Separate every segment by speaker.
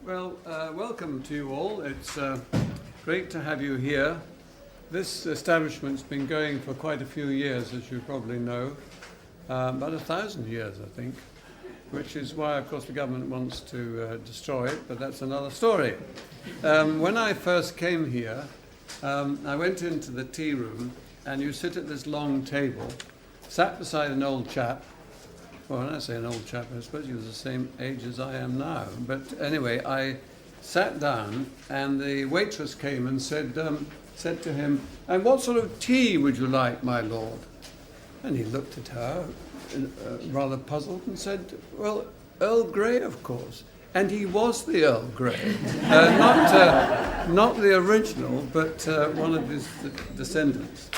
Speaker 1: Well, welcome to you all. It's great to have you here. This establishment's been going for quite a few years, as you probably know, about 1,000 years, I think, which is why, of course, the government wants to destroy it, but that's another story. When I first came here, I went into the tea room, and you sit at this long table, sat beside an old chap. Well, when I say an old chap, I suppose he was the same age as I am now. But anyway, I sat down, and the waitress came and said to him, "And what sort of tea would you like, my lord?" And he looked at her, rather puzzled, and said, "Well, Earl Grey, of course." And he was the Earl Grey, not the original, but one of his descendants.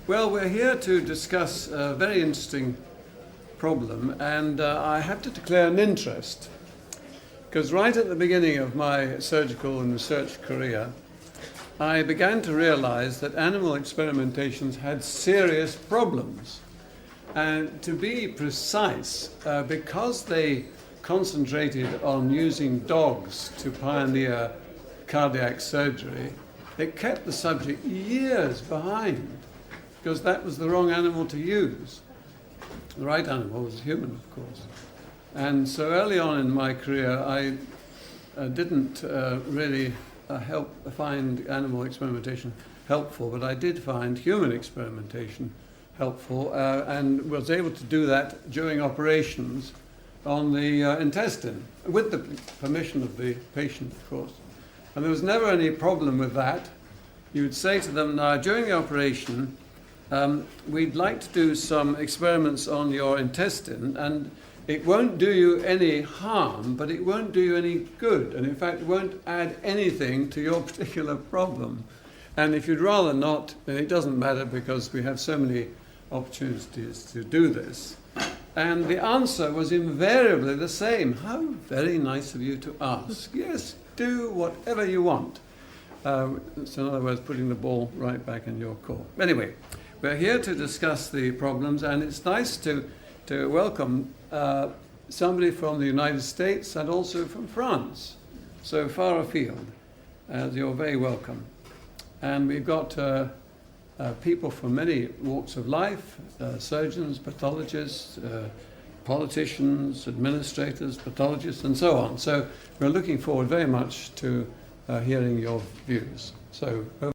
Speaker 1: Well, we're here to discuss a very interesting problem, and I have to declare an interest, because right at the beginning of my surgical and research career, I began to realize that animal experimentations had serious problems. And to be precise, because they concentrated on using dogs to pioneer cardiac surgery, it kept the subject years behind, because that was the wrong animal to use. The right animal was human, of course. And so early on in my career, I didn't really find animal experimentation helpful, but I did find human experimentation helpful, and was able to do that during operations on the intestine, with the permission of the patient, of course. And there was never any problem with that. You would say to them, "Now, during the operation, we'd like to do some experiments on your intestine, and it won't do you any harm, but it won't do you any good, and in fact, it won't add anything to your particular problem. And if you'd rather not, then it doesn't matter, because we have so many opportunities to do this." And the answer was invariably the same. "How very nice of you to ask. Yes, do whatever you want." So in other words, putting the ball right back in your court. Anyway, we're here to discuss the problems, and it's nice to welcome somebody from the United States and also from France, so far afield. You're very welcome. And we've got people from many walks of life, surgeons, pathologists, politicians, administrators, pathologists, and so on. So we're looking forward very much to hearing your views. So.